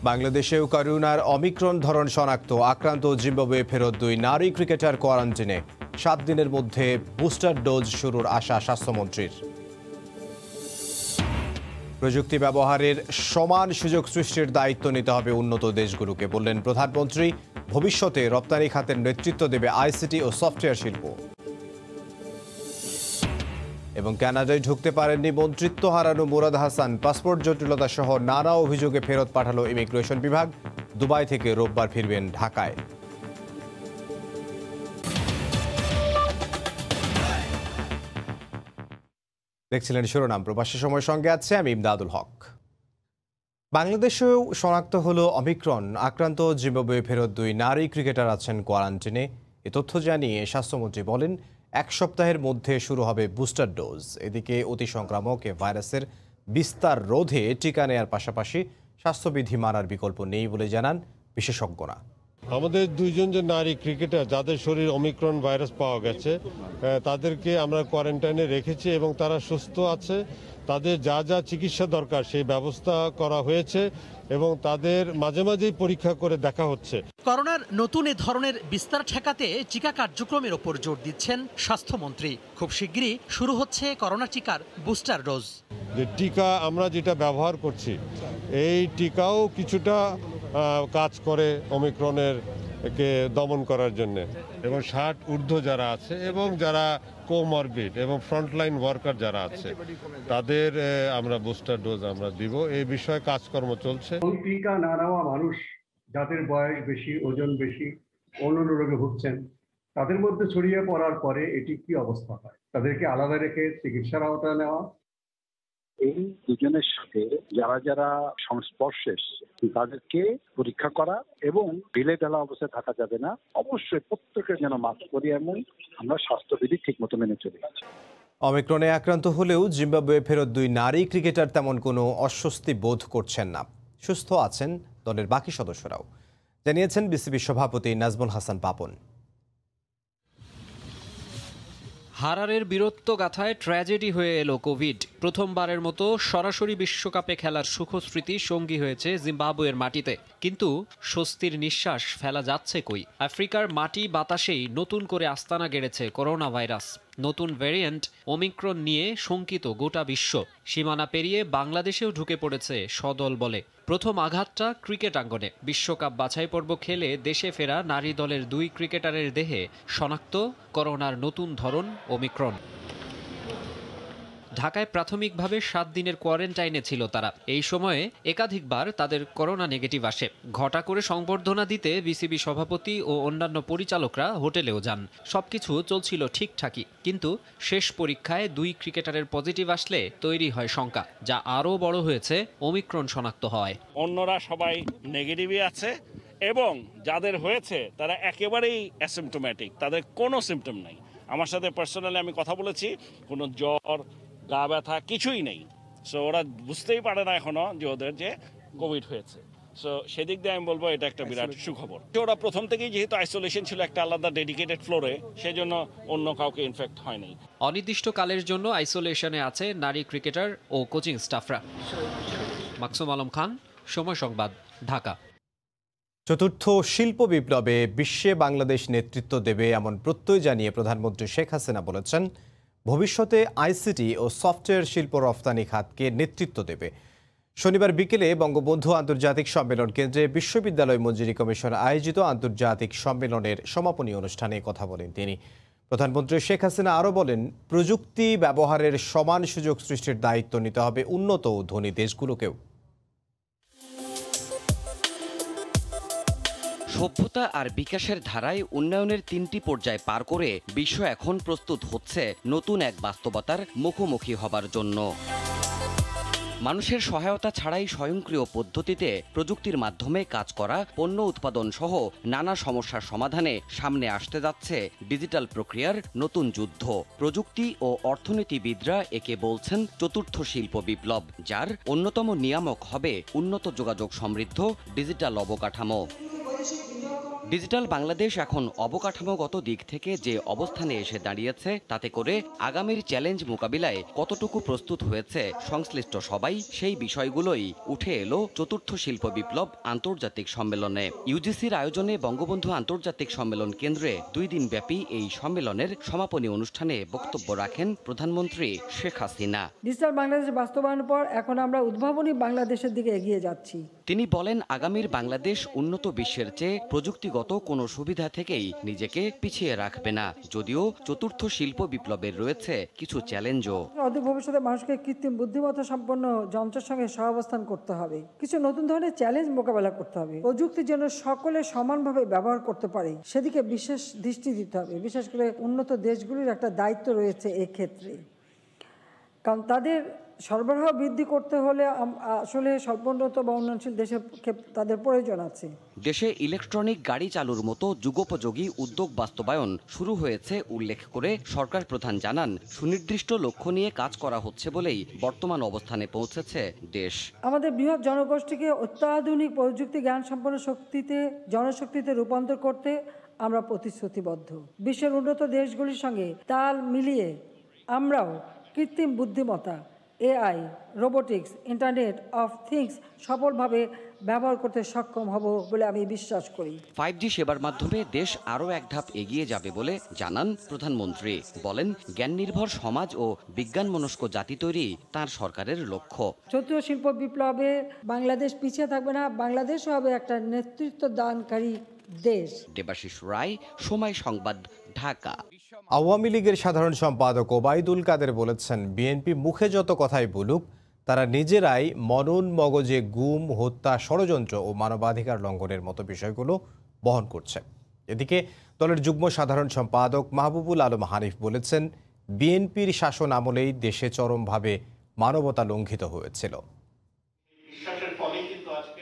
বাংলাদেশেও করোনার অমিক্রন ধরন শনাক্ত, আক্রান্ত জিম্বাবুয়ে ফেরত 2 নারী ক্রিকেটার কোয়ারেন্টিনে। 7 দিনের মধ্যে বুস্টার ডোজ শুরুর আশা স্বাস্থ্যমন্ত্রীর। প্রযুক্তি ব্যবহারের সমান সুযোগ সৃষ্টির দায়িত্ব নিতে হবে উন্নত দেশগুলোকে, বললেন প্রধানমন্ত্রী। ভবিষ্যতে রপ্তানি খাতের নেতৃত্ব দেবে আইসিটি ও সফটওয়্যার শিল্প। এবং কানাডায় ঢুকতে পারেননি মন্ত্রিত্ব হারানো মুরাদ হাসান। পাসপোর্ট জটিলতা সহ নানা অভিযোগে ফেরত পাঠালো ইমিগ্রেশন বিভাগ। দুবাই থেকে রোববার ফিরবেন ঢাকায়। দেখছিলেন শিরোনাম। প্রবাসী সময় সঙ্গে আছে আমি ইমদাদুল হক। বাংলাদেশেও শনাক্ত হলো অমিক্রন। আক্রান্ত জিম্বাবুয়ে ফেরত 2 নারী ক্রিকেটার আছেন কোয়ারেন্টিনে। এ তথ্য জানিয়ে স্বাস্থ্যমন্ত্রী বলেন, 1 সপ্তাহের মধ্যে শুরু হবে বুস্টার ডোজ। এদিকে অতি সংক্রামক এ ভাইরাসের বিস্তার রোধে টিকা নেয়ার পাশাপাশি স্বাস্থ্যবিধি মানার বিকল্প নেই বলে জানান বিশেষজ্ঞরা। আমাদের 2 জন যে নারী ক্রিকেটার যাদের শরীর ওমিক্রন ভাইরাস পাওয়া গেছে, তাদেরকে আমরা কোয়ারেন্টাইনে রেখেছি এবং তারা সুস্থ আছে। তাদের যা যা চিকিৎসা দরকার সেই ব্যবস্থা করা হয়েছে এবং তাদের মাঝে মাঝেই পরীক্ষা করে দেখা হচ্ছে। করোনার নতুন এ ধরনের বিস্তার ঠেকাতে টিকা কার্যক্রমের ওপর জোর দিচ্ছেন স্বাস্থ্যমন্ত্রী। খুব শিগগিরই শুরু হচ্ছে করোনা টিকার বুস্টার ডোজ। যে টিকা আমরা যেটা ব্যবহার করছি, এই টিকাও কিছুটা কাজ করে ওমিক্রনের কে দমন করার জন্য। এবং 60 ঊর্ধ্ব যারা আছে এবং যারা কোমরবিড এবং ফ্রন্টলাইন ওয়ার্কার যারা আছে, তাদের আমরা বুস্টার ডোজ আমরা দিব। এই বিষয়ে কাজকর্ম চলছে। টিকা না নেওয়া মানুষ যাদের বয়স বেশি, ওজন বেশি, অন্যান্য রোগে ভুগছেন, তাদের মধ্যে ছড়িয়ে পড়ার পরে এটি কি অবস্থা হয়? তাদেরকে আলাদা রেখে চিকিৎসার আওতায় নেওয়া। এই দুজনের সাথে যারা যারা সংস্পর্শে তাদেরকে পরীক্ষা করা এবং ঢিলে ঢালা অবস্থায় থাকা যাবে না। অবশ্যই প্রত্যেকের যেন মাস্ক পরি এবং আমরা স্বাস্থ্যবিধি ঠিক মতো মেনে চলি। অমিক্রনে আক্রান্ত হলেও জিম্বাবুয়ে ফেরত 2 নারী ক্রিকেটার তেমন কোনো অস্বস্তি বোধ করছেন না। সুস্থ আছেন দলের বাকি সদস্যরাও, জানিয়েছেন বিসিবি সভাপতি নাজমুল হাসান পাপন। হারারের বীরত্ব গাথায় ট্র্যাজেডি হয়ে এলো কোভিড। প্রথমবারের মতো সরাসরি বিশ্বকাপে খেলার সুখস্মৃতি সঙ্গী হয়েছে জিম্বাবুয়ের মাটিতে, কিন্তু স্বস্তির নিঃশ্বাস ফেলা যাচ্ছে কই? আফ্রিকার মাটি বাতাসেই নতুন করে আস্তানা গেড়েছে করোনা ভাইরাস। নতুন ভ্যারিয়েন্ট ওমিক্রন নিয়ে শঙ্কিত গোটা বিশ্ব। সীমানা পেরিয়ে বাংলাদেশেও ঢুকে পড়েছে সদল বলে। প্রথম আঘাতটা ক্রিকেট আঙ্গনে। বিশ্বকাপ বাছাই পর্ব খেলে দেশে ফেরা নারী দলের 2 ক্রিকেটারের দেহে শনাক্ত করোনার নতুন ধরন ওমিক্রন। ঢাকায় প্রাথমিকভাবে 7 দিনের কোয়ারেন্টাইনে ছিল তারা। এই সময়ে একাধিকবার তাদের করোনা নেগেটিভ আসে। ঘটা করে সংবর্ধনা দিতে বিসিবি সভাপতি ও অন্যান্য পরিচালকরা হোটেলেও যান। সবকিছু চলছিল ঠিকঠাকই, কিন্তু শেষ পরীক্ষায় 2 ক্রিকেটারের পজিটিভ আসলে তৈরি হয় শঙ্কা, যা আরও বড় হয়েছে ওমিক্রন শনাক্ত হওয়ায়। অন্যরা সবাই নেগেটিভই আছে এবং যাদের হয়েছে তারা একেবারেই অ্যাসিম্পটোম্যাটিক, তাদের কোনো সিমটম নাই। আমার সাথে পার্সোনালি আমি কথা বলেছি, কোনো জ্বর, গা ব্যথা কিছুই নেই। সো ওরা বুঝতেই পারে না এখনো যে ওদের যে কোভিড হয়েছে। সো সেদিক দিয়ে আমি বলবো এটা একটা বিরাট সুখবর। ওরা প্রথম থেকেই যেহেতু আইসোলেশন ছিল একটা আলাদা ডেডিকেটেড ফ্লোরে, সেজন্য অন্য কাউকে ইনফেক্ট হয়নি। অনির্দিষ্টকালের জন্য আইসোলেশনে আছে নারী ক্রিকেটার ও কোচিং স্টাফরা। মাকসুম আলম খান, সময় সংবাদ, ঢাকা। চতুর্থ শিল্প বিপ্লবে বিশ্বে বাংলাদেশ নেতৃত্ব দেবে এমন প্রত্যয় জানিয়ে প্রধানমন্ত্রী শেখ হাসিনা বলেছেন, ভবিষ্যতে আইসিটি ও সফটওয়্যার শিল্প রফতানি খাতকে নেতৃত্ব দেবে। শনিবার বিকেলে বঙ্গবন্ধু আন্তর্জাতিক সম্মেলন কেন্দ্রে বিশ্ববিদ্যালয় মঞ্জুরি কমিশন আয়োজিত আন্তর্জাতিক সম্মেলনের সমাপনী অনুষ্ঠানে কথা বলেন তিনি। প্রধানমন্ত্রী শেখ হাসিনা আরও বলেন, প্রযুক্তি ব্যবহারের সমান সুযোগ সৃষ্টির দায়িত্ব নিতে হবে উন্নত ও ধনী দেশগুলোকেও। সভ্যতা আর বিকাশের ধারায় উন্নয়নের 3টি পর্যায় পার করে বিশ্ব এখন প্রস্তুত হচ্ছে নতুন এক বাস্তবতার মুখোমুখি হবার জন্য। মানুষের সহায়তা ছাড়াই স্বয়ংক্রিয় পদ্ধতিতে প্রযুক্তির মাধ্যমে কাজ করা, পণ্য উৎপাদন সহ নানা সমস্যার সমাধানে সামনে আসতে যাচ্ছে ডিজিটাল প্রক্রিয়ার নতুন যুদ্ধ। প্রযুক্তি ও অর্থনীতিবিদরা একে বলছেন চতুর্থ শিল্প বিপ্লব, যার অন্যতম নিয়ামক হবে উন্নত যোগাযোগ সমৃদ্ধ ডিজিটাল অবকাঠামো। ডিজিটাল বাংলাদেশ এখন অবকাঠামোগত দিক থেকে যে অবস্থানে এসে দাঁড়িয়েছে তাতে করে আগামীর চ্যালেঞ্জ মোকাবিলায় কতটুকু প্রস্তুত হয়েছে সংশ্লিষ্ট সবাই সেই বিষয়গুলোই উঠে এলো চতুর্থ শিল্প বিপ্লব আন্তর্জাতিক সম্মেলনে। ইউজিসির আয়োজনে বঙ্গবন্ধু আন্তর্জাতিক সম্মেলন কেন্দ্রে 2 দিনব্যাপী এই সম্মেলনের সমাপনী অনুষ্ঠানে বক্তব্য রাখেন প্রধানমন্ত্রী শেখ হাসিনা। ডিজিটাল বাংলাদেশ বাস্তবায়নের পর এখন আমরা উদ্ভাবনী বাংলাদেশের দিকে এগিয়ে যাচ্ছি। তিনি বলেন, আগামীর বাংলাদেশ উন্নত বিশ্বের চেয়ে প্রযুক্তিগত কোনো সুবিধা থেকেই নিজেকে পিছিয়ে রাখবে না, যদিও চতুর্থ শিল্প বিপ্লবের রয়েছে কিছু চ্যালেঞ্জও। অদূর ভবিষ্যতে মানুষকে কৃত্রিম বুদ্ধিমত্তা সম্পন্ন যন্ত্রের সঙ্গে সহাবস্থান করতে হবে, কিছু নতুন ধরনের চ্যালেঞ্জ মোকাবেলা করতে হবে। প্রযুক্তি যেন সকলে সমানভাবে ব্যবহার করতে পারে সেদিকে বিশেষ দৃষ্টি দিতে হবে। বিশেষ করে উন্নত দেশগুলির একটা দায়িত্ব রয়েছে এই ক্ষেত্রে, কারণ তাদের সরবরাহ বৃদ্ধি করতে হলে আসলে স্বল্পোন্নত বা উন্নয়নশীল দেশের তাদের প্রয়োজন আছে। দেশে ইলেকট্রনিক গাড়ি চালুর মতো যুগোপযোগী উদ্যোগ বাস্তবায়ন শুরু হয়েছে উল্লেখ করে সরকার প্রধান জানান, সুনির্দিষ্ট লক্ষ্য নিয়ে কাজ করা হচ্ছে বলেই বর্তমান অবস্থানে পৌঁছেছে দেশ। আমাদের বৃহৎ জনগোষ্ঠীকে অত্যাধুনিক প্রযুক্তি জ্ঞান সম্পন্ন জনশক্তিতে রূপান্তর করতে আমরা প্রতিশ্রুতিবদ্ধ। বিশ্বের উন্নত দেশগুলির সঙ্গে তাল মিলিয়ে আমরাও কৃত্রিম বুদ্ধিমত্তা, AI, robotics, internet of things সফলভাবে ব্যবহার করতে সক্ষম হব বলে আমি বিশ্বাস করি। 5G সেবার মাধ্যমে দেশ আরও এক ধাপ এগিয়ে যাবে বলে জানান প্রধানমন্ত্রী। বলেন, জ্ঞান নির্ভর সমাজ ও বিজ্ঞান মনস্ক জাতি তৈরি তার সরকারের লক্ষ্য। চতুর্থ শিল্প বিপ্লবে বাংলাদেশ পিছিয়ে থাকবে না, বাংলাদেশ হবে একটা নেতৃত্ব দানকারী দেশ। দেবাশিস রায়, সময় সংবাদ, ঢাকা। আওয়ামী লীগের সাধারণ সম্পাদক ওবায়দুল কাদের বলেছেন, বিএনপি মুখে যত কথাই বলুক, তারা নিজেরাই মনন মগজে গুম, হত্যা, ষড়যন্ত্র ও মানবাধিকার লঙ্ঘনের মতো বিষয়গুলো বহন করছে। এদিকে দলের যুগ্ম সাধারণ সম্পাদক মাহবুবুল আলম হানিফ বলেছেন, বিএনপির শাসন আমলেই দেশে চরমভাবে মানবতা লঙ্ঘিত হয়েছিল।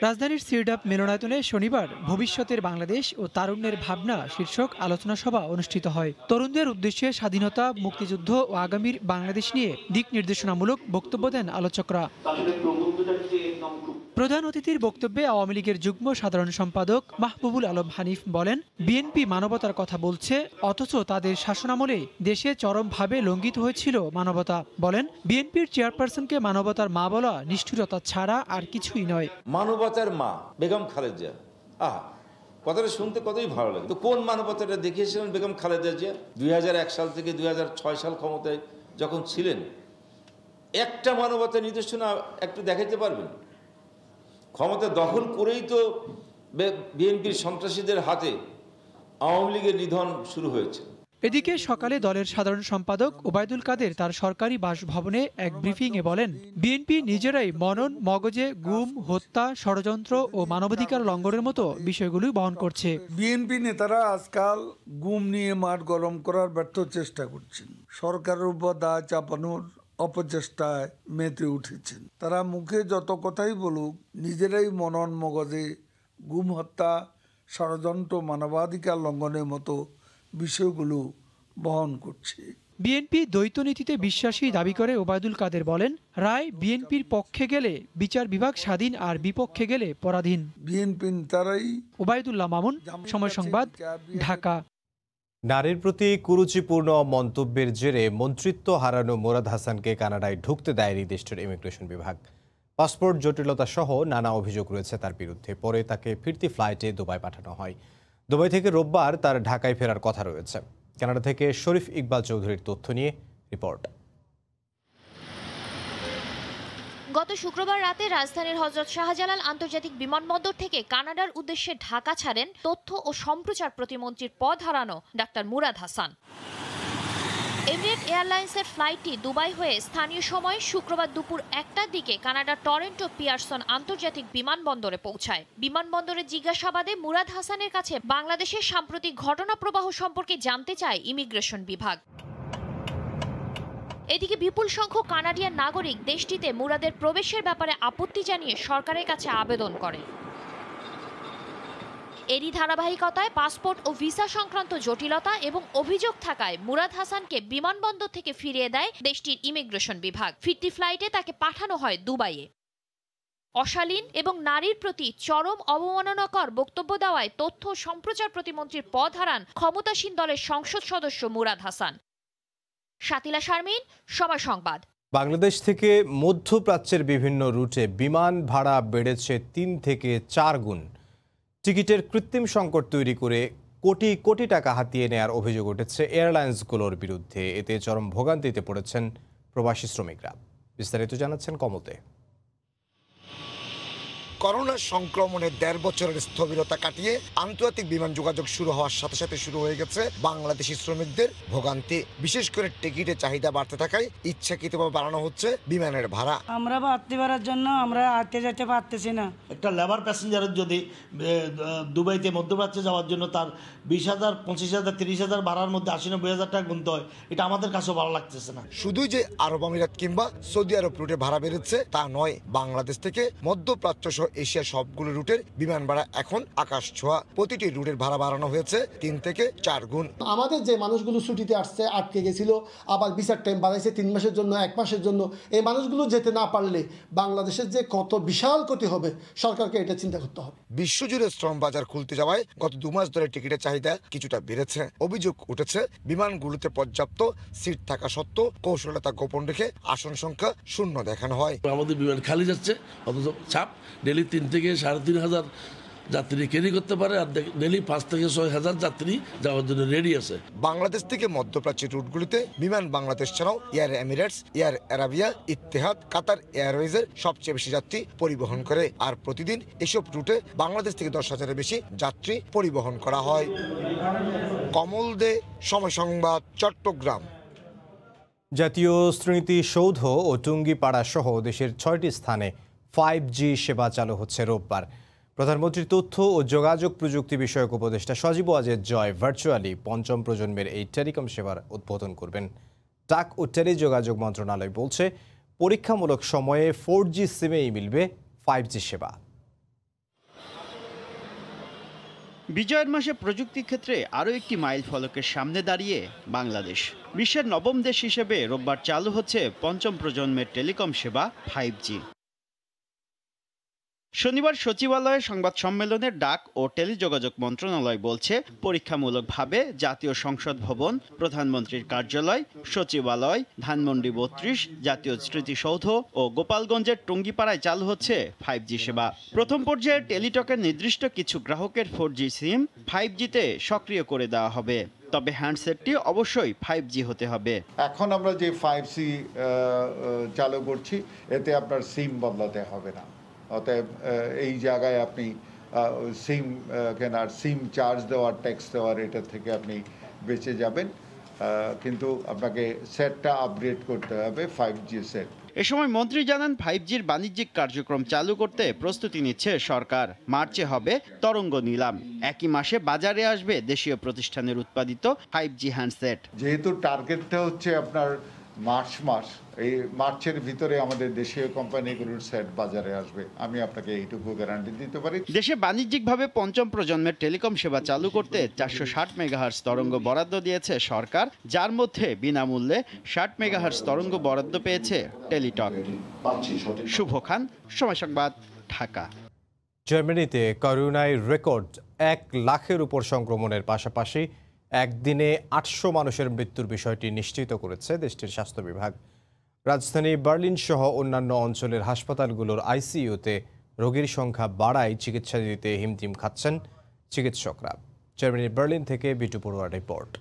রাজধানীর সিরডাপ মিলনায়তনে শনিবার ভবিষ্যতের বাংলাদেশ ও তারুণ্যের ভাবনা শীর্ষক আলোচনা সভা অনুষ্ঠিত হয়। তরুণদের উদ্দেশ্যে স্বাধীনতা, মুক্তিযুদ্ধ ও আগামীর বাংলাদেশ নিয়ে দিক নির্দেশনামূলক বক্তব্য দেন আলোচকরা। প্রধান অতিথির বক্তব্যে আওয়ামী লীগের যুগ্ম সাধারণ সম্পাদক মাহবুবুল আলম হানিফ বলেন, বিএনপি মানবতার কথা বলছে, অথচ তাদের শাসনামলে দেশে চরমভাবে লঙ্ঘিত হয়েছিল মানবতা। বলেন, বিএনপির চেয়ারপারসনকে মানবতার মা বলা নিষ্ঠুরতা ছাড়া আর কিছুই নয়। মানবতার মা বেগম খালেদা, কথাটা শুনতে কতই ভালো লাগে। তো কোন মানবতাটা দেখিয়েছিলেন বেগম খালেদা জিয়া? 2001 সাল থেকে 2006 সাল ক্ষমতায় যখন ছিলেন, একটা মানবতার নিদর্শনা একটু দেখাইতে পারবেন? ক্ষমতা দখল করেই তো বিএনপির সন্ত্রাসীদের হাতে আওয়ামী লীগের নিধন শুরু হয়েছে। এদিকে সকালে দলের সাধারণ সম্পাদক ওবায়দুল কাদের তার সরকারি বাসভবনে এক ব্রিফিংয়ে বলেন, বিএনপি নিজেরাই মনন মগজে গুম, হত্যা, ষড়যন্ত্র ও মানবাধিকার লঙ্ঘনের মতো বিষয়গুলি বহন করছে। বিএনপি নেতারা আজকাল গুম নিয়ে মাঠ গরম করার ব্যর্থ চেষ্টা করছেন, সরকারের উপর দায় চাপানোর অপচেষ্টায় মেতে উঠেছেন। তারা মুখে যত কথাই বলুক, নিজেরাই মনন মগজে গুম, হত্যা, ষড়যন্ত্র, মানবাধিকার লঙ্ঘনের মতো বিষয়গুলো বহন করছে। বিএনপি দ্বৈত নীতিতে বিশ্বাসী দাবি করে ওবায়দুল কাদের বলেন, রায় বিএনপির পক্ষে গেলে বিচার বিভাগ স্বাধীন আর বিপক্ষে গেলে পরাধীন। বিএনপি তারাই। ওবায়দুল্লাহ মামুন, সময় সংবাদ, ঢাকা। নারীর প্রতি কুরুচিপূর্ণ মন্তব্যের জেরে মন্ত্রিত্ব হারানো মুরাদ হাসানকে কানাডায় ঢুকতে দেয়নি দেশটির ইমিগ্রেশন বিভাগ। পাসপোর্ট জটিলতা সহ নানা অভিযোগ রয়েছে তার বিরুদ্ধে। পরে তাকে ফিরতি ফ্লাইটে দুবাই পাঠানো হয়। দুবাই থেকে রোববার তার ঢাকায় ফেরার কথা রয়েছে। কানাডা থেকে শরীফ ইকবাল চৌধুরীর তথ্য নিয়ে রিপোর্ট। গত শুক্রবার রাতে রাজধানীর হযরত শাহজালাল আন্তর্জাতিক বিমানবন্দর থেকে কানাডার উদ্দেশ্যে ঢাকা ছাড়েন তথ্য ও সম্প্রচার প্রতিমন্ত্রীর পদ হারানো ডাক্তার মুরাদ হাসান। এমিরেট এয়ারলাইন্সের ফ্লাইটটি দুবাই হয়ে স্থানীয় সময় শুক্রবার দুপুর 1টার দিকে কানাডার টরন্টো পিয়ারসন আন্তর্জাতিক বিমানবন্দরে পৌঁছায়। বিমানবন্দরে জিজ্ঞাসাবাদে মুরাদ হাসানের কাছে বাংলাদেশের সাম্প্রতিক ঘটনা প্রবাহ সম্পর্কে জানতে চায় ইমিগ্রেশন বিভাগ। এদিকে বিপুল সংখ্যক কানাডিয়ান নাগরিক দেশটিতে মুরাদের প্রবেশের ব্যাপারে আপত্তি জানিয়ে সরকারের কাছে আবেদন করে। এরই ধারাবাহিকতায় পাসপোর্ট ও ভিসা সংক্রান্ত জটিলতা এবং অভিযোগ থাকায় মুরাদ হাসানকে বিমানবন্দর থেকে ফিরিয়ে দেয় দেশটির ইমিগ্রেশন বিভাগ। ফিরতি ফ্লাইটে তাকে পাঠানো হয় দুবাইয়ে। অশালীন এবং নারীর প্রতি চরম অবমাননাকর বক্তব্য দেওয়ায় তথ্য ও সম্প্রচার প্রতিমন্ত্রীর পদ হারান ক্ষমতাসীন দলের সংসদ সদস্য মুরাদ হাসান। শাতিলা শারমিন, সময় সংবাদ। বাংলাদেশ থেকে মধ্যপ্রাচ্যের বিভিন্ন রুটে বিমান ভাড়া বেড়েছে 3 থেকে 4 গুণ। টিকিটের কৃত্রিম সংকট তৈরি করে কোটি কোটি টাকা হাতিয়ে নেয়ার অভিযোগ উঠেছে এয়ারলাইন্সগুলোর বিরুদ্ধে। এতে চরম ভোগান্তিতে পড়েছেন প্রবাসী শ্রমিকরা। বিস্তারিত জানাচ্ছেন কমতে। করোনা সংক্রমণের 1.5 বছরের স্থবিরতা কাটিয়ে আন্তর্জাতিক বিমান যোগাযোগ শুরু হওয়ার সাথে সাথে শুরু হয়ে গেছে বাংলাদেশি শ্রমিকদের ভোগান্তি। বিশেষ করে টিকিটের চাহিদা বাড়তে থাকায় ইচ্ছাকৃতভাবে বাড়ানো হচ্ছে বিমানের ভাড়া। আমরা বাড়তে পারার জন্য আমরা আটতে যেতে পারতেছি না। একটা লেবার প্যাসেঞ্জারের যদি দুবাইতে মধ্যপ্রাচ্যে যাওয়ার জন্য তার 20,000, 25,000, 30,000 ভাড়ার মধ্যে 80-90,000 টাকা গুনতে হয়, এটা আমাদের কাছেও ভালো লাগতেছে না। শুধুই যে আরব আমিরাত কিংবা সৌদি আরব রুটে ভাড়া বেড়েছে তা নয়, বাংলাদেশ থেকে মধ্যপ্রাচ্য সহ এশিয়ার সবগুলো রুটের বিমান ভাড়া এখন আকাশ ছোঁয়া। প্রতিটি রুটের ভাড়া বাড়ানো হয়েছে 3 থেকে 4 গুণ। আমাদের যে মানুষগুলো ছুটিতে আসছে, আটকে গেছিল, আবার ভিসার টাইম বাড়াইছে 3 মাসের জন্য, 1 মাসের জন্য। এই মানুষগুলো যেতে না পারলে বাংলাদেশের যে কত বিশাল ক্ষতি হবে, সরকারকে এটা চিন্তা করতে হবে। বিশ্বজুড়ে শ্রম বাজার খুলতে যাওয়ায় গত 2 মাস ধরে টিকিটের চাহিদা কিছুটা বেড়েছে। অভিযোগ উঠেছে বিমানগুলোতে পর্যাপ্ত সিট থাকা সত্ত্বেও কৌশলতা গোপন রেখে আসন সংখ্যা শূন্য দেখানো হয়। আমাদের বিমান খালি যাচ্ছে, অথচ চাপ ডেলি 3 থেকে 3,500 যাত্রী ক্যারি করতে পারে, আর ডেলি 5 থেকে 6,000 যাত্রী যাওয়ার জন্য রেডি আছে। বাংলাদেশ থেকে মধ্যপ্রাচ্যের রুটগুলিতে বিমান বাংলাদেশ ছাড়াও Air Emirates, Air Arabia, Etihad, Qatar এয়ারওয়েজের সবচেয়ে বেশি যাত্রী পরিবহন করে। আর প্রতিদিন এসব রুটে বাংলাদেশ থেকে 10,000-এর বেশি যাত্রী পরিবহন করা হয়। কমল দে, সময় সংবাদ, চট্টগ্রাম। জাতীয় স্মৃতিসৌধ ও টুঙ্গিপাড়া সহ দেশের 6টি স্থানে 5G সেবা চালু হচ্ছে রোববার। প্রধানমন্ত্রীর তথ্য ও যোগাযোগ প্রযুক্তি বিষয়ক উপদেষ্টা সজীব ওয়াজেদ জয় ভার্চুয়ালি 5ম প্রজন্মের এই টেলিকম সেবার উদ্বোধন করবেন। ডাক ও টেলিযোগাযোগ মন্ত্রণালয় বলছে, পরীক্ষামূলক সময়ে 4G সিমেই মিলবে 5G সেবা। বিজয়ের মাসে প্রযুক্তি ক্ষেত্রে আরও একটি মাইল ফলকের সামনে দাঁড়িয়ে বাংলাদেশ। বিশ্বের 9ম দেশ হিসেবে রোববার চালু হচ্ছে 5ম প্রজন্মের টেলিকম সেবা 5G। শনিবার সচিবালয়ে সংবাদ সম্মেলনে ডাক ও টেলিযোগাযোগ মন্ত্রণালয় বলছে, পরীক্ষামূলকভাবে জাতীয় সংসদ ভবন, প্রধানমন্ত্রীর কার্যালয়, সচিবালয়, ধানমন্ডি 32, জাতীয় স্মৃতিসৌধ ও গোপালগঞ্জের টুঙ্গিপাড়ায় চালু হচ্ছে 5G সেবা। প্রথম পর্যায়ে টেলিটকের নির্দিষ্ট কিছু গ্রাহকের 4G সিম 5Gতে সক্রিয় করে দেওয়া হবে, তবে হ্যান্ডসেটটি অবশ্যই 5G হতে হবে। এখন আমরা যে 5G চালু করছি, এতে আপনার সিম বদলাতে হবে না। অতএব এই জায়গায় আপনি সিম কেনার, সিম চার্জ দেওয়ার, ট্যাক্স দেওয়ার, এটা থেকে আপনি বেঁচে যাবেন, কিন্তু আপনাকে সেটটা আপগ্রেড করতে হবে 5G সেট। এ সময় মন্ত্রী জানান, 5Gর বাণিজ্যিক কার্যক্রম চালু করতে প্রস্তুতি নিচ্ছে সরকার। মার্চে হবে তরঙ্গ নিলাম, একই মাসে বাজারে আসবে দেশীয় প্রতিষ্ঠানের উৎপাদিত 5G হ্যান্ডসেট। যেহেতু টার্গেটটা হচ্ছে আপনার মার্চ মাস, এই মার্চের ভিতরে আমাদের দেশীয় কোম্পানিগুলোর সেট বাজারে আসবে, আমি আপনাকে এইটুকু গ্যারান্টি দিতে পারি। দেশে বাণিজ্যিকভাবে 5ম প্রজন্মের টেলিকম সেবা চালু করতে 460 মেগাহার্টজ তরঙ্গ বরাদ্দ দিয়েছে সরকার, যার মধ্যে বিনামূল্যে 60 মেগাহার্টজ তরঙ্গ বরাদ্দ পেয়েছে টেলিটক। শুভ খান, সময় সংবাদ, ঢাকা। জার্মানিতে করোনায় রেকর্ড 1 লাখের উপর সংক্রমণের পাশাপাশি একদিনে 800 মানুষের মৃত্যুর বিষয়টি নিশ্চিত করেছে দেশটির স্বাস্থ্য বিভাগ। রাজধানী বার্লিন সহ অন্যান্য অঞ্চলের হাসপাতালগুলোর আইসিইউতে রোগীর সংখ্যা বাড়ায় চিকিৎসা দিতে হিমতিম খাচ্ছেন চিকিৎসকরা। জার্মানির বার্লিন থেকে বিটু পড়ুয়ার রিপোর্ট।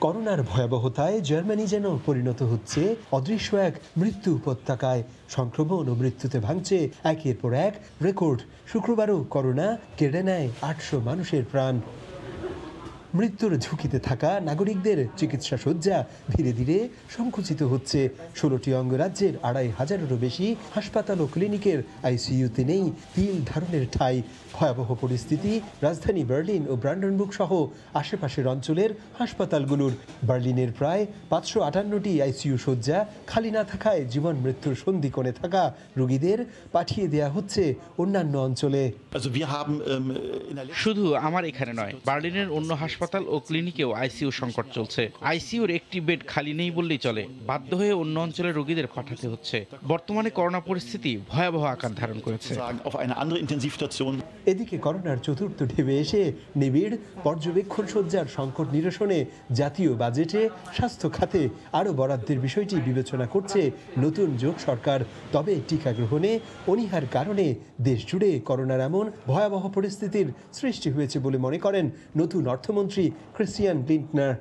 করোনার ভয়াবহতায় জার্মানি যেন পরিণত হচ্ছে অদৃশ্য এক মৃত্যু উপত্যকায়। সংক্রমণ ও মৃত্যুতে ভাঙছে একের পর এক রেকর্ড। শুক্রবারও করোনা কেড়ে নেয় 800 মানুষের প্রাণ। মৃত্যুর ঝুঁকিতে থাকা নাগরিকদের চিকিৎসা শয্যা ধীরে ধীরে সংকুচিত হচ্ছে। 16টি অঙ্গরাজ্যের 2500-এরও বেশি হাসপাতাল ও ক্লিনিকের আইসিইউতে নেই তিল ধারণের ঠাঁই। ভয়াবহ পরিস্থিতি রাজধানী বার্লিন ও ব্রান্ডনবুর্গ সহ আশেপাশের অঞ্চলের হাসপাতালগুলোর। বার্লিনের প্রায় 558টি আইসিইউ শয্যা খালি না থাকায় জীবন মৃত্যুর সন্ধিকোণে থাকা রোগীদের পাঠিয়ে দেয়া হচ্ছে অন্যান্য অঞ্চলে। শুধু আমার এখানে নয়, বার্লিনের অন্য হাসপাতাল হাসপাতাল ও ক্লিনিকেও আইসিইউ সংকট চলছে। আইসিইউর একটি বেড খালি নেই বললেই চলে, বাধ্য হয়ে অন্য অঞ্চলের রোগীদের পাঠাতে হচ্ছে। বর্তমানে করোনা পরিস্থিতি ভয়াবহ আকার ধারণ করেছে। এদিকে করোনার চতুর্থ ঢেবে এসে নিবিড় পর্যবেক্ষণ সজ্জার সংকট নিরসনে জাতীয় বাজেটে স্বাস্থ্য খাতে আরও বরাদ্দের বিষয়টি বিবেচনা করছে নতুন জোট সরকার। তবে টিকা গ্রহণে অনীহার কারণে দেশ জুড়ে করোনার এমন ভয়াবহ পরিস্থিতির সৃষ্টি হয়েছে বলে মনে করেন নতুন অর্থমন্ত্রী ক্রিস্টিয়ান লিন্ডনার।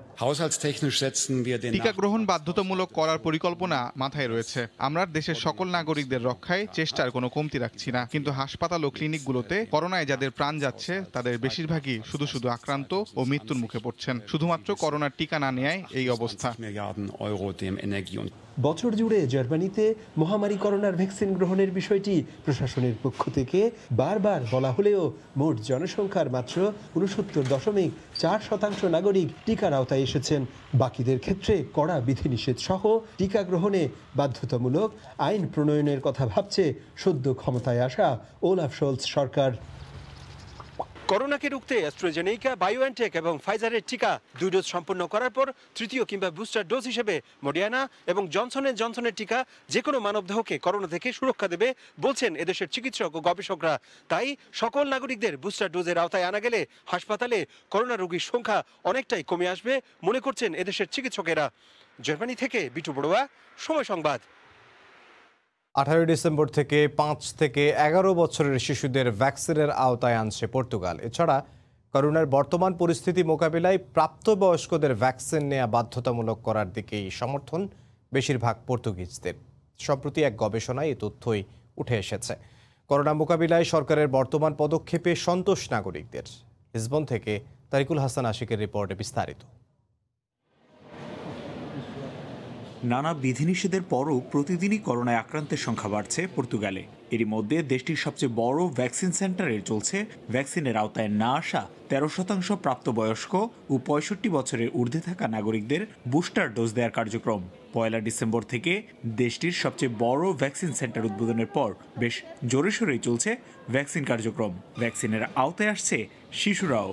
টিকা গ্রহণ বাধ্যতামূলক করার পরিকল্পনা মাথায় রয়েছে। আমরা দেশের সকল নাগরিকদের রক্ষায় চেষ্টার কোনো কমতি রাখছি না, কিন্তু হাসপাতাল ও ক্লিনিকগুলোতে করোনায় যাদের প্রাণ যাচ্ছে তাদের বেশিরভাগই শুধু আক্রান্ত ও মৃত্যুর মুখে পড়ছেন, শুধুমাত্র করোনার টিকা না নেয় এই অবস্থা। বছর জুড়ে জার্মানিতে মহামারী করোনার ভ্যাকসিন গ্রহণের বিষয়টি প্রশাসনের পক্ষ থেকে বারবার বলা হলেও মোট জনসংখ্যার মাত্র 69.4% নাগরিক টিকার আওতায় এসেছেন। বাকিদের ক্ষেত্রে কড়া বিধিনিষেধ সহ টিকা গ্রহণে বাধ্যতামূলক আইন প্রণয়নের কথা ভাবছে সদ্য ক্ষমতায় আসা ওলাফ শোলস সরকার। করোনাকে রুখতে অ্যাস্ট্রাজেনেকা, বায়োএনটেক এবং ফাইজারের টিকা 2 ডোজ সম্পন্ন করার পর তৃতীয় কিংবা বুস্টার ডোজ হিসেবে মডার্না এবং জনসনের টিকা যে কোনো মানবদেহকে করোনা থেকে সুরক্ষা দেবে বলছেন এদেশের চিকিৎসক ও গবেষকরা। তাই সকল নাগরিকদের বুস্টার ডোজের আওতায় আনা গেলে হাসপাতালে করোনা রোগীর সংখ্যা অনেকটাই কমে আসবে মনে করছেন এদেশের চিকিৎসকেরা। জার্মানি থেকে বিটু বড়ুয়া, সময় সংবাদ। 18 ডিসেম্বর থেকে 5 থেকে 11 বছরের শিশুদের ভ্যাকসিনের আওতায় আনছে পর্তুগাল। এছাড়া করোনার বর্তমান পরিস্থিতি মোকাবিলায় প্রাপ্তবয়স্কদের ভ্যাকসিন নেওয়া বাধ্যতামূলক করার দিকেই সমর্থন বেশিরভাগ পর্তুগিজদের। সম্প্রতি এক গবেষণায় এই তথ্যই উঠে এসেছে। করোনা মোকাবিলায় সরকারের বর্তমান পদক্ষেপে সন্তোষ নাগরিকদের। লিসবন থেকে তারিকুল হাসান আশিকের রিপোর্টে বিস্তারিত। নানা বিধিনিষেধের পরও প্রতিদিনই করোনায় আক্রান্তের সংখ্যা বাড়ছে পর্তুগালে। এরই মধ্যে দেশটির সবচেয়ে বড় ভ্যাকসিন সেন্টারে চলছে ভ্যাকসিনের আওতায় না আসা 13% প্রাপ্তবয়স্ক ও 65 বছরের ঊর্ধ্বে থাকা নাগরিকদের বুস্টার ডোজ দেওয়ার কার্যক্রম। 1 ডিসেম্বর থেকে দেশটির সবচেয়ে বড় ভ্যাকসিন সেন্টার উদ্বোধনের পর বেশ জোরে সোরেই চলছে ভ্যাকসিন কার্যক্রম। ভ্যাকসিনের আওতায় আসছে শিশুরাও।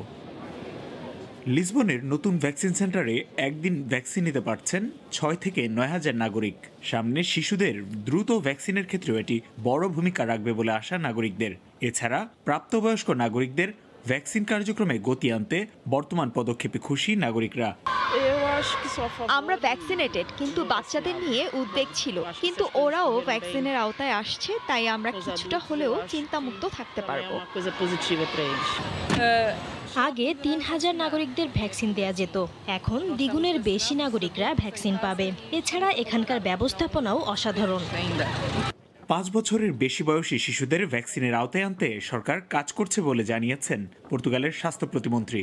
লিসবনের নতুন ভ্যাকসিন সেন্টারে একদিন ভ্যাকসিন নিতে পারছেন 6 থেকে 9,000 নাগরিক। সামনে শিশুদের দ্রুত ভ্যাকসিনের ক্ষেত্রেও এটি বড় ভূমিকা রাখবে বলে আশা নাগরিকদের। এছাড়া প্রাপ্তবয়স্ক নাগরিকদের ভ্যাকসিন কার্যক্রমে গতি আনতে বর্তমান পদক্ষেপে খুশি নাগরিকরা। আমরা ভ্যাকসিনেটেড, কিন্তু বাচ্চাদের নিয়ে উদ্বেগ ছিল, কিন্তু ওরাও ভ্যাকসিনের আওতায় আসছে, তাই আমরা কিছুটা হলেও চিন্তামুক্ত থাকতে পারবো। আগে 3,000 নাগরিকদের ভ্যাকসিন দেয়া যেত, এখন দ্বিগুণের বেশি নাগরিকরা ভ্যাকসিন পাবে। এছাড়া এখানকার ব্যবস্থাপনাও অসাধারণ। 5 বছরের বেশি বয়সী শিশুদের ভ্যাকসিনের আওতায় আনতে সরকার কাজ করছে বলে জানিয়েছেন পর্তুগালের স্বাস্থ্য প্রতিমন্ত্রী।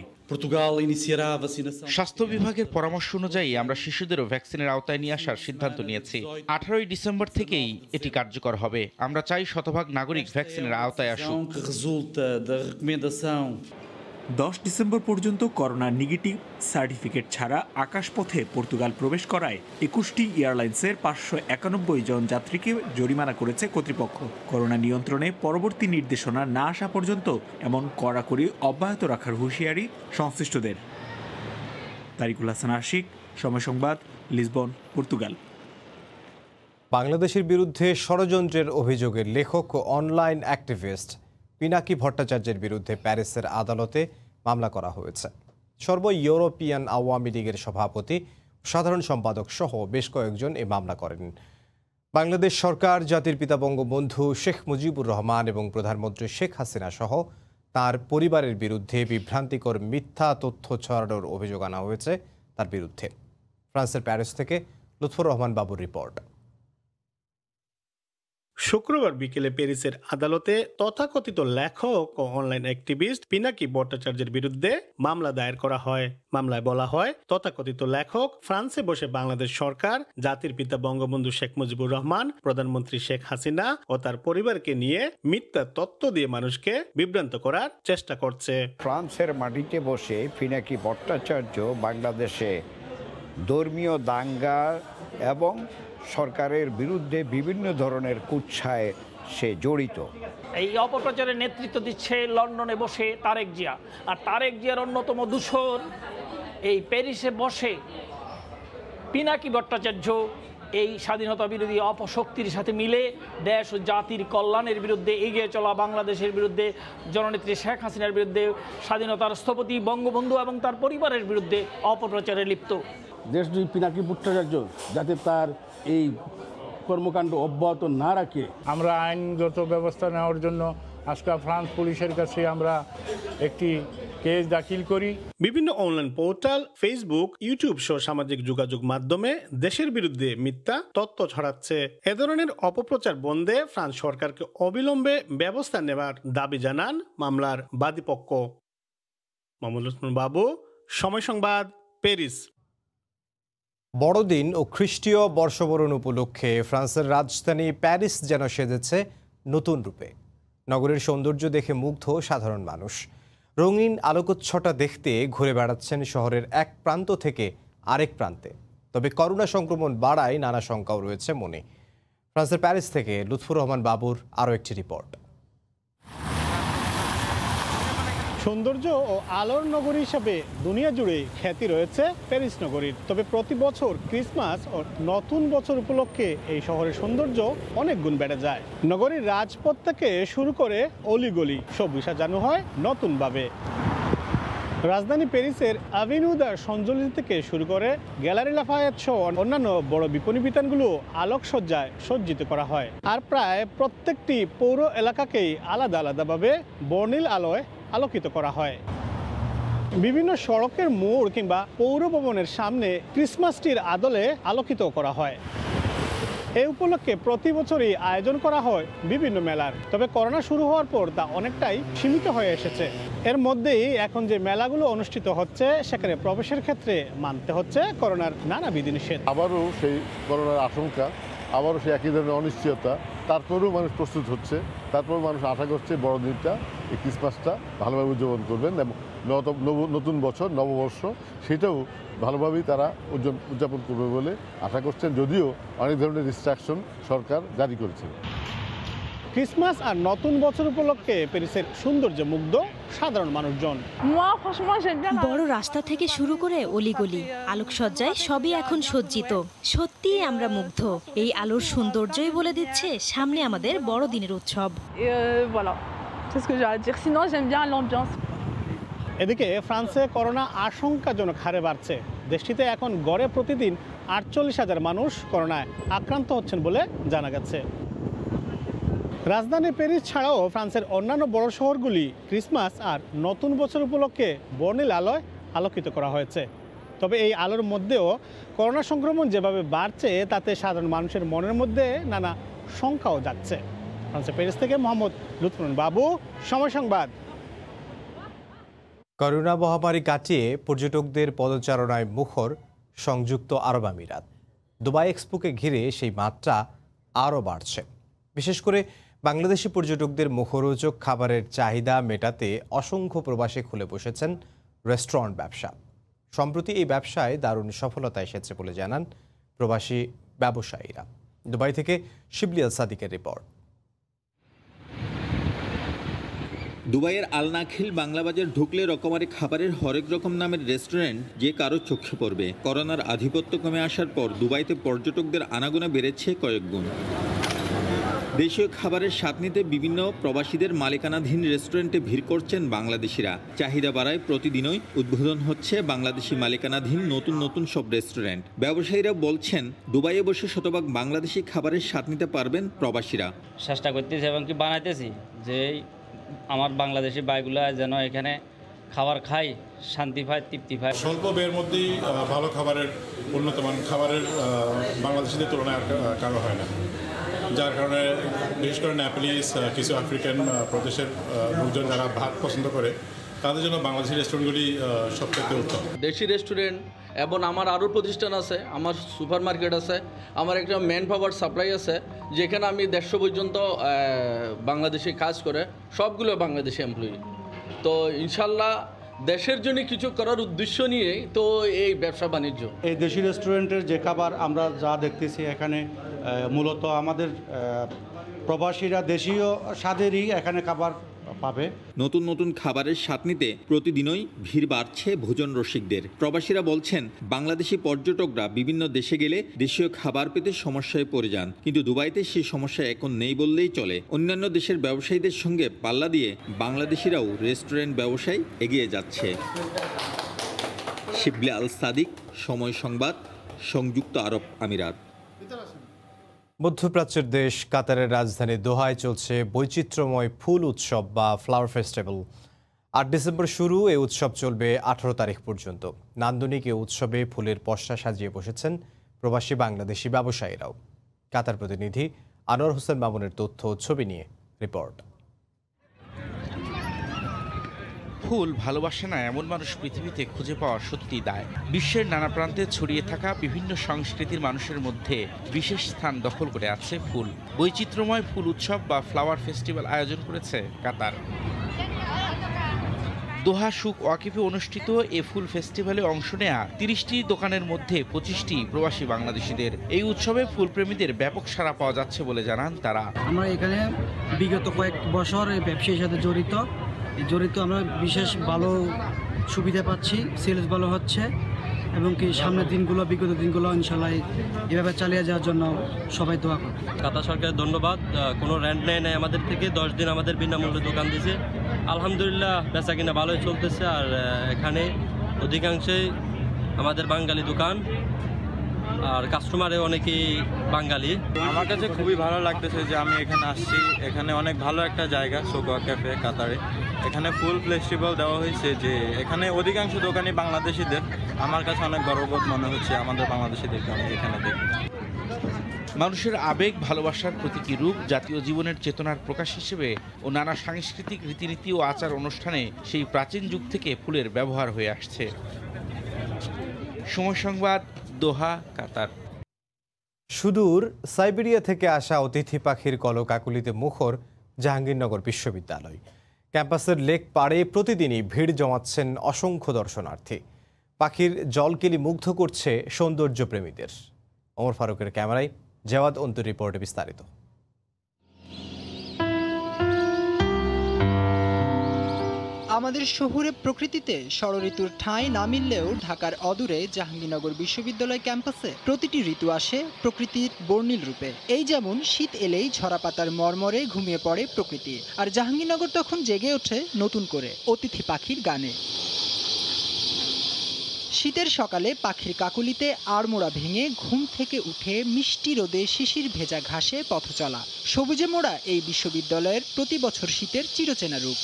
স্বাস্থ্য বিভাগের পরামর্শ অনুযায়ী আমরা শিশুদেরও ভ্যাকসিনের আওতায় নিয়ে আসার সিদ্ধান্ত নিয়েছি। 18 ডিসেম্বর থেকেই এটি কার্যকর হবে। আমরা চাই শতভাগ নাগরিক ভ্যাকসিনের আওতায় আসুক। 10 ডিসেম্বর পর্যন্ত করোনা নেগেটিভ সার্টিফিকেট ছাড়া আকাশপথে পর্তুগাল প্রবেশ করায় 21টি এয়ারলাইন্সের 591 জন যাত্রীকে জরিমানা করেছে কর্তৃপক্ষ। করোনা নিয়ন্ত্রণে পরবর্তী নির্দেশনা না আসা পর্যন্ত এমন কড়াকড়ি অব্যাহত রাখার হুঁশিয়ারি সংশ্লিষ্টদের। তারিকুল হাসান আশিক, সময় সংবাদ, লিসবন, পর্তুগাল। বাংলাদেশের বিরুদ্ধে ষড়যন্ত্রের অভিযোগের লেখক ও অনলাইন অ্যাক্টিভিস্ট পিনাকি ভট্টাচার্যের বিরুদ্ধে প্যারিসের আদালতে মামলা করা হয়েছে। সর্ব ইউরোপিয়ান আওয়ামী লীগের সভাপতি, সাধারণ সম্পাদক সহ বেশ কয়েকজন এই মামলা করেন। বাংলাদেশ সরকার, জাতির পিতা বঙ্গবন্ধু শেখ মুজিবুর রহমান এবং প্রধানমন্ত্রী শেখ হাসিনা সহ তার পরিবারের বিরুদ্ধে বিভ্রান্তিকর মিথ্যা তথ্য ছড়ানোর অভিযোগ আনা হয়েছে তার বিরুদ্ধে। ফ্রান্সের প্যারিস থেকে লুৎফর রহমান বাবুর রিপোর্ট। শুক্রবার বিকেলে প্যারিসের আদালতে তথাকথিত লেখক ও অনলাইন অ্যাক্টিভিস্ট পিনাকি ভট্টাচার্যের বিরুদ্ধে মামলা দায়ের করা হয়। মামলায় বলা হয়, তথাকথিত লেখক ফ্রান্সে বসে বাংলাদেশ সরকার, জাতির পিতা বঙ্গবন্ধু শেখ মুজিবুর রহমান, প্রধানমন্ত্রী শেখ হাসিনা ও তার পরিবারকে নিয়ে মিথ্যা তথ্য দিয়ে মানুষকে বিভ্রান্ত করার চেষ্টা করছে। ফ্রান্সের মাটিতে বসে পিনাকি ভট্টাচার্য বাংলাদেশে ধর্মীয় দাঙ্গা এবং সরকারের বিরুদ্ধে বিভিন্ন ধরনের কুৎসায় সে জড়িত। এই অপপ্রচারের নেতৃত্ব দিচ্ছে লন্ডনে বসে তারেক জিয়া, আর তারেক জিয়ার অন্যতম দূষণ এই প্যারিসে বসে পিনাকি ভট্টাচার্য এই স্বাধীনতা বিরোধী অপশক্তির সাথে মিলে দেশ ও জাতির কল্যাণের বিরুদ্ধে এগিয়ে চলা বাংলাদেশের বিরুদ্ধে, জননেত্রী শেখ হাসিনার বিরুদ্ধে, স্বাধীনতার স্থপতি বঙ্গবন্ধু এবং তার পরিবারের বিরুদ্ধে অপপ্রচারে লিপ্ত। দেশজুড়ে পিনাকি ভট্টাচার্য যাতে তার এই কর্মকাণ্ড অব্যাহত না রাখে, আমরা আইনগত ব্যবস্থা নেওয়ার জন্য আজকে ফ্রান্স পুলিশের কাছে আমরা একটি কেস দাখিল করি। বিভিন্ন অনলাইন পোর্টাল, ফেসবুক, ইউটিউব সহ সামাজিক যোগাযোগ মাধ্যমে দেশের বিরুদ্ধে মিথ্যা তথ্য ছড়াচ্ছে। এ ধরনের অপপ্রচার বন্ধে ফ্রান্স সরকারকে অবিলম্বে ব্যবস্থা নেওয়ার দাবি জানান মামলার বাদীপক্ষ। মামুনুল হাসান বাবু, সময় সংবাদ, প্যারিস। বড়দিন ও খ্রিস্টীয় বর্ষবরণ উপলক্ষে ফ্রান্সের রাজধানী প্যারিস যেন সেজেছে নতুন রূপে। নগরের সৌন্দর্য দেখে মুগ্ধ সাধারণ মানুষ। রঙিন আলোকোৎসবটা দেখতে ঘুরে বেড়াচ্ছেন শহরের এক প্রান্ত থেকে আরেক প্রান্তে। তবে করোনা সংক্রমণ বাড়ায় নানা শঙ্কাও রয়েছে মনে। ফ্রান্সের প্যারিস থেকে লুৎফুর রহমান বাবুর আরও একটি রিপোর্ট। সৌন্দর্য ও আলোর নগরী হিসাবে দুনিয়া জুড়ে খ্যাতি রয়েছে প্যারিস নগরীর। তবে প্রতি বছর ক্রিসমাস ও নতুন বছর উপলক্ষে এই শহরের সৌন্দর্য অনেক গুণ বেড়ে যায়। নগরীর রাজপথ থেকে শুরু করে অলিগলি সব সাজানো হয় নতুনভাবে। রাজধানী প্যারিসের অ্যাভিনিউ দ্য সঞ্জলিস থেকে শুরু করে গ্যালারি লাফায়েত সহ অন্যান্য বড় বিপণী বিতানগুলো আলোকসজ্জায় সজ্জিত করা হয়। আর প্রায় প্রত্যেকটি পৌর এলাকাকেই আলাদা আলাদাভাবে বর্ণিল আলোয় আলোকিত করা হয়। বিভিন্ন সড়কের মোড় কিংবা পৌর ভবনের সামনে ক্রিসমাস ট্রির আদলে আলোকিত করা হয়। এই উপলক্ষে প্রতি বছরই আয়োজন করা হয় বিভিন্ন মেলার। তবে করোনা শুরু হওয়ার পর তা অনেকটাই সীমিত হয়ে এসেছে। এর মধ্যেই এখন যে মেলাগুলো অনুষ্ঠিত হচ্ছে সেখানে প্রবেশের ক্ষেত্রে মানতে হচ্ছে করোনার নানা বিধিনিষেধ। আবারও সেই করোনার আশঙ্কা, আবারও সেই একই ধরনের অনিশ্চয়তা, তারপরেও মানুষ প্রস্তুত হচ্ছে। তারপরেও মানুষ আশা করছে বড়দিনটা, এই ক্রিসমাসটা ভালোভাবে উদযাপন করবেন এবং নতুন বছর, নববর্ষ, সেটাও ভালোভাবেই তারা উদযাপন করবে বলে আশা করছেন, যদিও অনেক ধরনের রিস্ট্রিকশন সরকার জারি করেছে। ক্রিসমাস আর নতুন বছর উপলক্ষে প্যারিসের সৌন্দর্য মুগ্ধ সাধারণ মানুষজন। বড় রাস্তা থেকে শুরু করে অলিগলি, আলোকসজ্জায় সবই এখন সজ্জিত। সত্যি আমরা মুগ্ধ। এই আলোর সৌন্দর্যই বলে দিচ্ছে সামনে আমাদের বড়দিনের উৎসব। এদিকে ফ্রান্সে করোনা আশঙ্কাজনক হারে বাড়ছে। দেশটিতে এখন গড়ে প্রতিদিন 48,000 মানুষ করোনায় আক্রান্ত হচ্ছেন বলে জানা গেছে। রাজধানী প্যারিস ছাড়াও ফ্রান্সের অন্যান্য বড় শহরগুলি ক্রিসমাস আর নতুন বছর উপলক্ষে বর্ণিল আলোয় আলোকিত করা হয়েছে। তবে এই আলোর মধ্যেও করোনা সংক্রমণ যেভাবে বাড়ছে তাতে সাধারণ মানুষের মনের মধ্যে নানা শঙ্কাও জাগছে। ফ্রান্সের প্যারিস থেকে মোহাম্মদ লুৎফুর বাবু, সময় সংবাদ। করোনা মহামারী কাটিয়ে পর্যটকদের পদচারণায় মুখর সংযুক্ত আরব আমিরাত। দুবাই এক্সপোকে ঘিরে সেই মাত্রা আরও বাড়ছে। বিশেষ করে বাংলাদেশি পর্যটকদের মুখরোচক খাবারের চাহিদা মেটাতে অসংখ্য প্রবাসী খুলে বসেছেন রেস্টুরেন্ট ব্যবসা। সম্প্রতি এই ব্যবসায় দারুণ সফলতা এসেছে বলে জানান প্রবাসী ব্যবসায়ীরা। দুবাই থেকে শিবলি আল সাদিকের রিপোর্ট। দুবাইয়ের আল নাখিল বাংলাবাজার ঢুকলে রকমারি খাবারের হরেক রকম নামের রেস্টুরেন্ট যে কারো চোখে পড়বে। করোনার আধিপত্য কমে আসার পর দুবাইতে পর্যটকদের আনাগোনা বেড়েছে কয়েক গুণ। দেশীয় খাবারের স্বাদ নিতে বিভিন্ন প্রবাসীদের মালিকানাধীন রেস্টুরেন্টে ভিড় করছেন বাংলাদেশিরা। চাহিদা বাড়ায় প্রতিদিনই উদ্বোধন হচ্ছে বাংলাদেশি মালিকানাধীন নতুন নতুন সব রেস্টুরেন্ট। ব্যবসায়ীরা বলছেন দুবাইয়ে বসে শতভাগ বাংলাদেশি খাবারের স্বাদ নিতে পারবেন প্রবাসীরা। চেষ্টা করতেছি এবং কি বানাইতেছি যে আমার বাংলাদেশি বাইগুলা যেন এখানে খাবার খাই, শান্তি পায়, তৃপ্তি পায়। স্বল্প ব্যয়ের মধ্যেই ভালো খাবারের, উন্নত মানের খাবারের বাংলাদেশিদের তুলনায় আর কারো হয় না, যার কারণে বিশেষ করে নেপালিস, কিছু আফ্রিকান প্রদেশের লোকজন যারা ভাত পছন্দ করে তাদের জন্য বাংলাদেশি রেস্টুরেন্টগুলি সবথেকে উত্তম। দেশি রেস্টুরেন্ট এবং আমার আরও প্রতিষ্ঠান আছে, আমার সুপার মার্কেট আছে, আমার একটা ম্যান পাওয়ার সাপ্লাই আছে, যেখানে আমি 150 পর্যন্ত বাংলাদেশে কাজ করে, সবগুলো বাংলাদেশি এমপ্লয়ি। তো ইনশাল্লাহ দেশের জন্য কিছু করার উদ্দেশ্য নিয়ে তো এই ব্যবসা বাণিজ্য। এই দেশি রেস্টুরেন্টের যে খাবার আমরা যা দেখতেছি এখানে মূলত আমাদের প্রবাসীরা দেশীয় স্বাদেরই এখানে খাবার পাবে। নতুন নতুন খাবারের স্বাদ নিতে প্রতিদিনই ভিড় বাড়ছে ভোজন রসিকদের। প্রবাসীরা বলছেন, বাংলাদেশি পর্যটকরা বিভিন্ন দেশে গেলে দেশীয় খাবার পেতে সমস্যায় পড়ে যান, কিন্তু দুবাইতে সেই সমস্যা এখন নেই বললেই চলে। অন্যান্য দেশের ব্যবসায়ীদের সঙ্গে পাল্লা দিয়ে বাংলাদেশিরাও রেস্টুরেন্ট ব্যবসায় এগিয়ে যাচ্ছে। শিবলি আল সাদিক, সময় সংবাদ, সংযুক্ত আরব আমিরাত। মধ্যপ্রাচ্যের দেশ কাতারের রাজধানী দোহায় চলছে বৈচিত্র্যময় ফুল উৎসব বা ফ্লাওয়ার ফেস্টিভ্যাল। ৮ ডিসেম্বর শুরু, এই উৎসব চলবে ১৮ তারিখ পর্যন্ত। নান্দনিক এই উৎসবে ফুলের পসরা সাজিয়ে বসেছেন প্রবাসী বাংলাদেশি ব্যবসায়ীরাও। কাতার প্রতিনিধি আনোয়ার হোসেন মামুনের তথ্য ছবি নিয়ে রিপোর্ট। ফুল ভালোবাসে না এমন মানুষ পৃথিবীতে খুঁজে পাওয়া সত্যি দায়। বিশ্বের নানা প্রান্তে ছড়িয়ে থাকা বিভিন্ন সংস্কৃতির মানুষের মধ্যে বিশেষ স্থান দখল করে আছে ফুল। বৈচিত্র্যময় ফুল উৎসব বা ফ্লাওয়ার ফেস্টিভ্যাল আয়োজন করেছে কাতার। দোহা সুক ওয়াকিফে অনুষ্ঠিত এ ফুল ফেস্টিভ্যালে অংশ নেয়া ৩০টি দোকানের মধ্যে 25টি প্রবাসী বাংলাদেশিদের। এই উৎসবে ফুলপ্রেমীদের ব্যাপক সাড়া পাওয়া যাচ্ছে বলে জানান তারা। আমরা এখানে বিগত কয়েক বছর এই ব্যবসার সাথে জড়িত আমরা বিশেষ ভালো সুবিধা পাচ্ছি, সেলস ভালো হচ্ছে এবং কি সামনের দিনগুলো বিগত দিনগুলো ইনশাল্লাহ এভাবে চালিয়ে যাওয়ার জন্য সবাই দোয়া করে। কাতার সরকারের ধন্যবাদ, কোনো রেন্ট নেয় নাই আমাদের থেকে, 10 দিন আমাদের বিনামূল্যে দোকান দিয়েছে। আলহামদুলিল্লাহ বেচা কিনা ভালোই চলতেছে। আর এখানে অধিকাংশই আমাদের বাঙালি দোকান আর কাস্টমারে অনেকেই বাঙালি। আমার কাছে খুবই ভালো লাগতেছে যে আমি এখানে আসছি। এখানে অনেক ভালো একটা জায়গা সুক ওয়াকিফে কাতারে। এখানে ফুল ফেস্টিভ্যাল দেওয়া হয়েছে, যে এখানে অধিকাংশ দোকানই বাংলাদেশিদের। আমার কাছে অনেক গর্ববোধ মনে হচ্ছে আমাদের বাংলাদেশিদেরকে আমি এখানে দেখি। মানুষের আবেগ, ভালোবাসার প্রতীকী রূপ, জাতীয় জীবনের চেতনার প্রকাশ হিসেবে ও নানা সাংস্কৃতিক রীতিনীতি ও আচার অনুষ্ঠানে সেই প্রাচীন যুগ থেকে ফুলের ব্যবহার হয়ে আসছে। সময় সংবাদ, দোহা, কাতার। সুদূর সাইবেরিয়া থেকে আসা অতিথি পাখির কলকাকুলিতে মুখর জাহাঙ্গীরনগর বিশ্ববিদ্যালয়। ক্যাম্পাসের লেক পাড়ে প্রতিদিনই ভিড় জমাচ্ছেন অসংখ্য দর্শনার্থী। পাখির জলকেলি মুগ্ধ করছে সৌন্দর্যপ্রেমীদের। ওমর ফারুকের ক্যামেরায় জাওয়াদ অন্তুর রিপোর্টে বিস্তারিত। আমাদের শহুরে প্রকৃতিতে ষড়ঋতুর ঠাঁই না মিললেও ঢাকার অদূরে জাহাঙ্গীরনগর বিশ্ববিদ্যালয় ক্যাম্পাসে প্রতিটি ঋতু আসে প্রকৃতির বর্ণিল রূপে। এই যেমন শীত এলেই ঝরা পাতার মর্মরে ঘুমিয়ে পড়ে প্রকৃতি, আর জাহাঙ্গীরনগর তখন জেগে ওঠে নতুন করে অতিথি পাখির গানে। শীতের সকালে পাখির কাকুলিতে আড়মোড়া ভেঙে ঘুম থেকে উঠে মিষ্টি রোদে শিশির ভেজা ঘাসে পথ চলা, সবুজে মোড়া এই বিশ্ববিদ্যালয়ের প্রতি বছর শীতের চিরচেনা রূপ।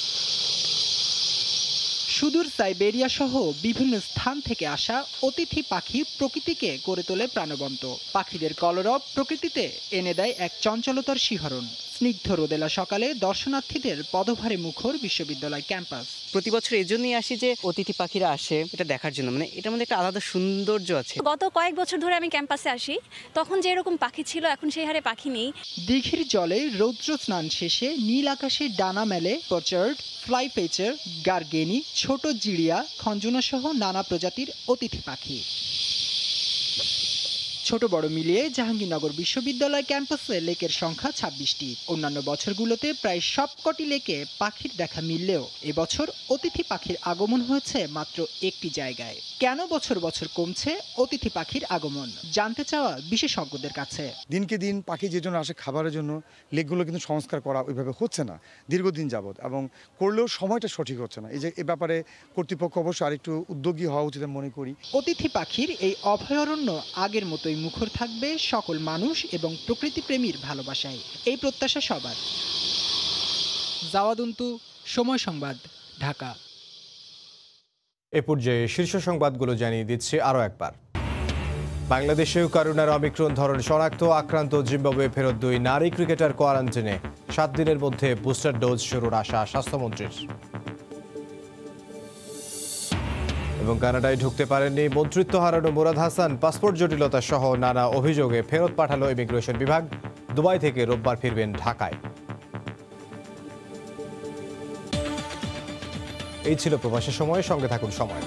সুদূর সাইবেরিয়া সহ বিভিন্ন স্থান থেকে আসা অতিথি পাখি প্রকৃতিকে করে তোলে প্রাণবন্ত। পাখিদের কলরব প্রকৃতিতে এনে দেয় এক চঞ্চলতার শিহরণ। স্নিগ্ধ রোদেলা সকালে দর্শনার্থীদের পদভারে মুখর বিশ্ববিদ্যালয় ক্যাম্পাস। প্রতি বছর এই জন্যই আসি যে অতিথি পাখিরা আসে এটা দেখার জন্য, মানে এটার মধ্যে একটা আলাদা সৌন্দর্য আছে। গত কয়েক বছর ধরে আমি ক্যাম্পাসে আসি, তখন যেরকম পাখি ছিল এখন সেই হারে পাখি নেই। দিঘির জলে রৌদ্র স্নান শেষে নীল আকাশে ডানা মেলে পচার্ড, ফ্লাই পেচার, গার্গেনি, ছোট জিরিয়া, খঞ্জনা সহ নানা প্রজাতির অতিথি পাখি। ছোট বড় মিলিয়ে জাহাঙ্গীরনগর বিশ্ববিদ্যালয় ক্যাম্পাসে লেকের সংখ্যা 26টি। অন্যান্য বছরগুলোতে প্রায় সবকটি লেকে পাখির দেখা মিললেও এবছর অতিথি পাখির আগমন হয়েছে মাত্র একটি জায়গায়। কেন বছর বছর কমছে অতিথি পাখির আগমন, জানতে চাওয়া বিশেষজ্ঞদের কাছে। দিনকে দিন পাখি যে জন্য আসে খাবারের জন্য, লেকগুলো কিন্তু সংস্কার করা ওইভাবে হচ্ছে না দীর্ঘদিন যাবৎ, এবং করলেও সময়টা সঠিক হচ্ছে না। এই যে এ ব্যাপারে কর্তৃপক্ষ অবশ্যই আরেকটু উদ্যোগী হওয়া উচিত মনে করি। অতিথি পাখির এই অভয়ারণ্য আগের মতোই মুখর থাকবে সকল মানুষ এবং প্রকৃতিপ্রেমীর ভালোবাসায়, এই প্রত্যাশা সবার। জাওয়াদ অন্তু, সময় সংবাদ, ঢাকা। এ পর্যায়ে শীর্ষ সংবাদগুলো জানিয়ে দিচ্ছি আরও একবার। বাংলাদেশেও করোনার অমিক্রন ধরন শনাক্ত, আক্রান্ত জিম্বাবুয়ে ফেরত 2 নারী ক্রিকেটার কোয়ারেন্টাইনে। 7 দিনের মধ্যে বুস্টার ডোজ শুরুর আশা স্বাস্থ্যমন্ত্রীর। এবং কানাডায় ঢুকতে পারেননি মন্ত্রিত্ব হারানো মুরাদ হাসান। পাসপোর্ট জটিলতা সহ নানা অভিযোগে ফেরত পাঠালো ইমিগ্রেশন বিভাগ। দুবাই থেকে রোববার ফিরবেন ঢাকায়। এই ছিল প্রবাসের সময়, সঙ্গে থাকুন সময়।